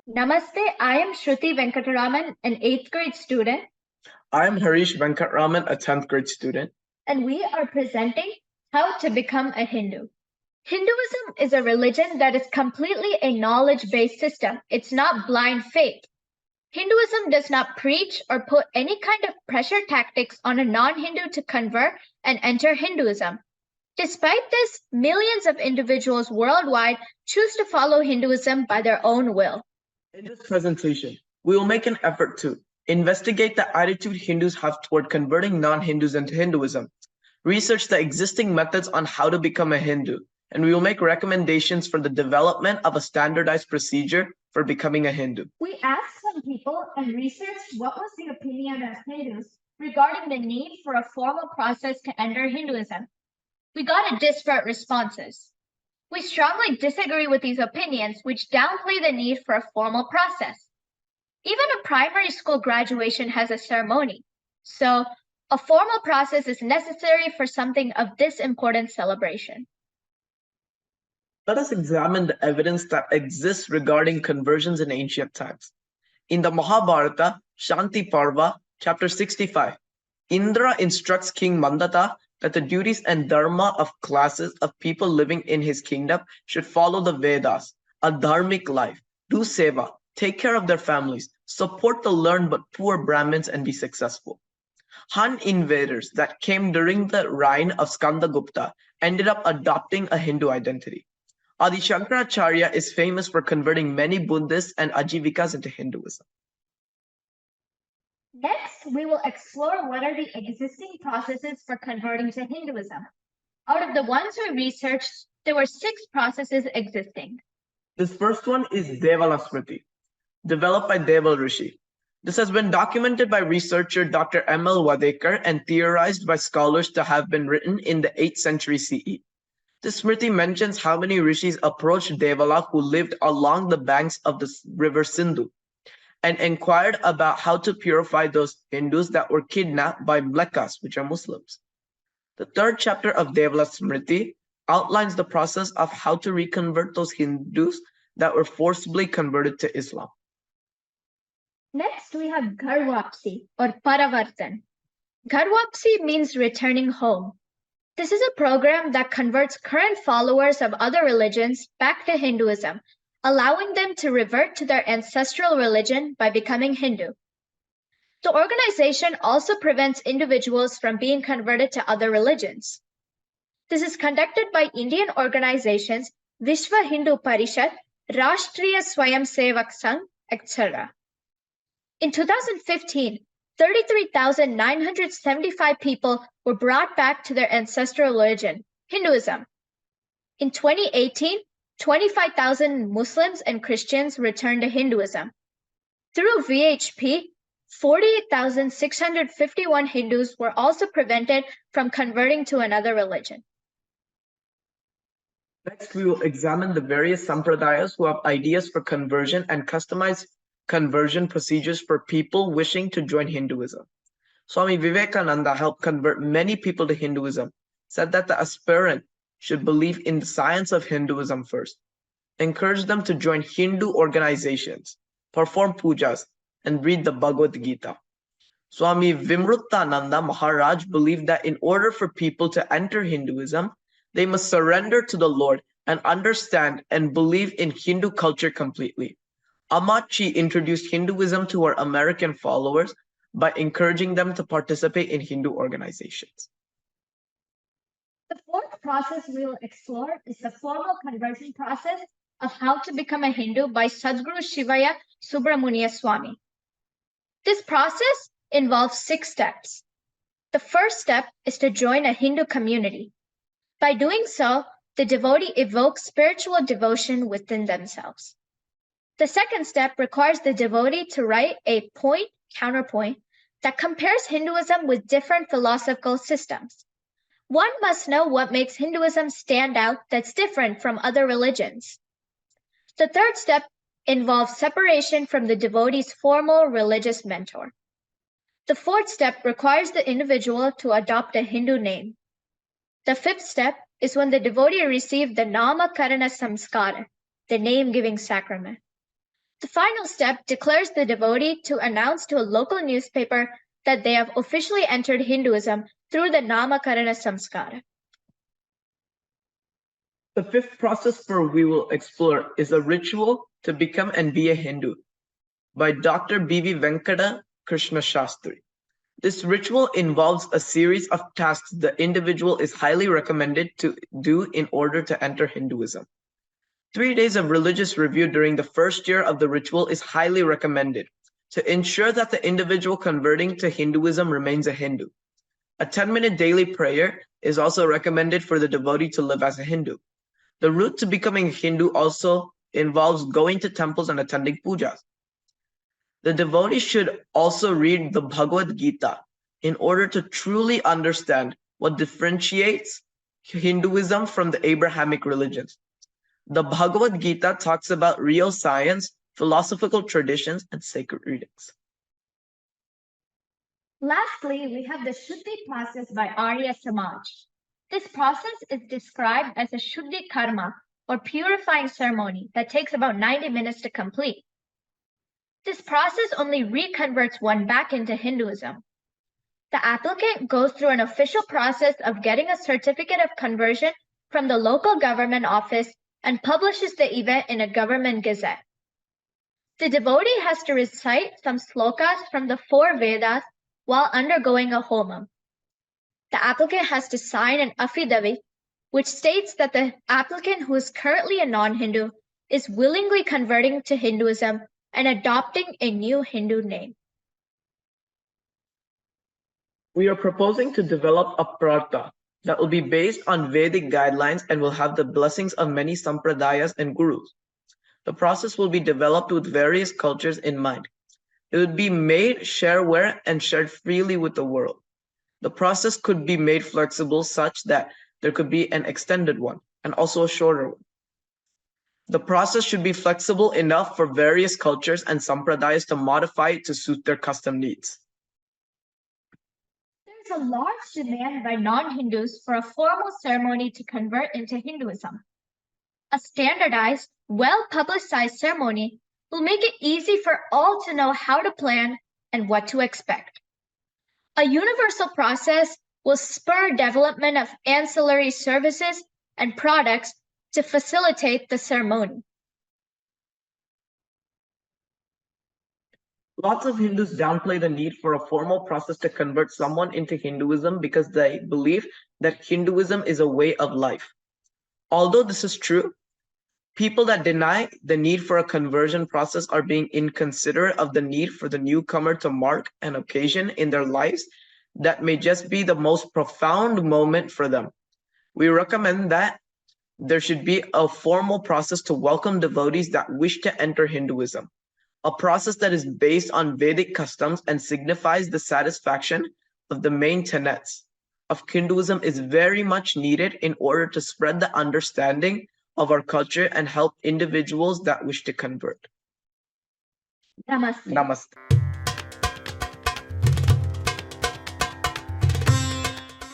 Namaste, I am Shruthi Venkataraman, an 8th grade student, I am Harish Venkataraman, a 10th grade student. and we are presenting How to Become a Hindu. Hinduism is a religion that is completely a knowledge-based system. It's not blind faith. Hinduism does not preach or put any kind of pressure tactics on a non-Hindu to convert and enter Hinduism. Despite this, millions of individuals worldwide choose to follow Hinduism by their own will. In this presentation, we will make an effort to investigate the attitude Hindus have toward converting non-Hindus into Hinduism, research the existing methods on how to become a Hindu, and we will make recommendations for the development of a standardized procedure for becoming a Hindu. We asked some people and researched what was the opinion of Hindus regarding the need for a formal process to enter Hinduism. We got disparate responses. We strongly disagree with these opinions, which downplay the need for a formal process. Even a primary school graduation has a ceremony, so a formal process is necessary for something of this important celebration. Let us examine the evidence that exists regarding conversions in ancient times. In the Mahabharata, Shanti Parva, chapter 65, Indra instructs King Mandata that the duties and dharma of classes of people living in his kingdom should follow the Vedas, a dharmic life, do seva, take care of their families, support the learned but poor Brahmins, and be successful. Han invaders that came during the reign of Skandagupta ended up adopting a Hindu identity. Adi Shankaracharya is famous for converting many Buddhists and Ajivikas into Hinduism. Next, we will explore what are the existing processes for converting to Hinduism. Out of the ones we researched, there were 6 processes existing. This first one is Deval Smriti, developed by Deval Rishi. This has been documented by researcher Dr. M.L. Wadekar and theorized by scholars to have been written in the 8th century CE. This Smriti mentions how many rishis approached Devala who lived along the banks of the river Sindhu and inquired about how to purify those Hindus that were kidnapped by Mlekas, which are Muslims. The 3rd chapter of Devala Smriti outlines the process of how to reconvert those Hindus that were forcibly converted to Islam. Next, we have Gharwapsi or Paravartan. Gharwapsi means returning home. This is a program that converts current followers of other religions back to Hinduism, allowing them to revert to their ancestral religion by becoming Hindu. The organization also prevents individuals from being converted to other religions. This is conducted by Indian organizations Vishwa Hindu Parishad, Rashtriya Swayamsevak Sangh, etc. In 2015, 33,975 people were brought back to their ancestral religion, Hinduism. In 2018, 25,000 Muslims and Christians returned to Hinduism. Through VHP, 48,651 Hindus were also prevented from converting to another religion. Next, we will examine the various sampradayas who have ideas for conversion and customized conversion procedures for people wishing to join Hinduism. Swami Vivekananda helped convert many people to Hinduism, said that the aspirant should believe in the science of Hinduism first, encouraged them to join Hindu organizations, perform pujas, and read the Bhagavad Gita. Swami Vimruttananda Maharaj believed that in order for people to enter Hinduism, they must surrender to the Lord and understand and believe in Hindu culture completely. Amachi introduced Hinduism to our American followers by encouraging them to participate in Hindu organizations. The 4th process we will explore is the formal conversion process of how to become a Hindu by Sadhguru Shivaya Subramaniya Swami. This process involves 6 steps. The first step is to join a Hindu community. By doing so, the devotee evokes spiritual devotion within themselves. The second step requires the devotee to write a point-counterpoint that compares Hinduism with different philosophical systems. One must know what makes Hinduism stand out that's different from other religions. The 3rd step involves separation from the devotee's formal religious mentor. The 4th step requires the individual to adopt a Hindu name. The 5th step is when the devotee received the Nama Karana Samskara, the name-giving sacrament. The final step declares the devotee to announce to a local newspaper that they have officially entered Hinduism through the Namakarana Samskara. The fifth process we will explore is a ritual to become and be a Hindu by Dr. B.V. Venkata Krishna Shastri. This ritual involves a series of tasks the individual is highly recommended to do in order to enter Hinduism. 3 days of religious review during the first year of the ritual is highly recommended to ensure that the individual converting to Hinduism remains a Hindu. A 10-minute daily prayer is also recommended for the devotee to live as a Hindu. The route to becoming a Hindu also involves going to temples and attending pujas. The devotee should also read the Bhagavad Gita in order to truly understand what differentiates Hinduism from the Abrahamic religions. The Bhagavad Gita talks about real science, philosophical traditions, and sacred readings. Lastly, we have the Shuddhi process by Arya Samaj. This process is described as a Shuddhi karma, or purifying ceremony, that takes about 90 minutes to complete. This process only reconverts one back into Hinduism. The applicant goes through an official process of getting a certificate of conversion from the local government office and publishes the event in a government gazette. The devotee has to recite some slokas from the 4 Vedas while undergoing a homam. The applicant has to sign an affidavit, which states that the applicant, who is currently a non-Hindu, is willingly converting to Hinduism and adopting a new Hindu name. We are proposing to develop a prartha that will be based on Vedic guidelines and will have the blessings of many sampradayas and gurus. The process will be developed with various cultures in mind. It would be made, shareware, and shared freely with the world. The process could be made flexible such that there could be an extended one and also a shorter one. The process should be flexible enough for various cultures and sampradayas to modify it to suit their custom needs. There's a large demand by non-Hindus for a formal ceremony to convert into Hinduism. A standardized, well-publicized ceremony will make it easy for all to know how to plan and what to expect. A universal process will spur development of ancillary services and products to facilitate the ceremony. Lots of Hindus downplay the need for a formal process to convert someone into Hinduism because they believe that Hinduism is a way of life. Although this is true, people that deny the need for a conversion process are being inconsiderate of the need for the newcomer to mark an occasion in their lives that may just be the most profound moment for them. We recommend that there should be a formal process to welcome devotees that wish to enter Hinduism. A process that is based on Vedic customs and signifies the satisfaction of the main tenets of Hinduism is very much needed in order to spread the understanding of our culture and help individuals that wish to convert. Namaste. Namaste.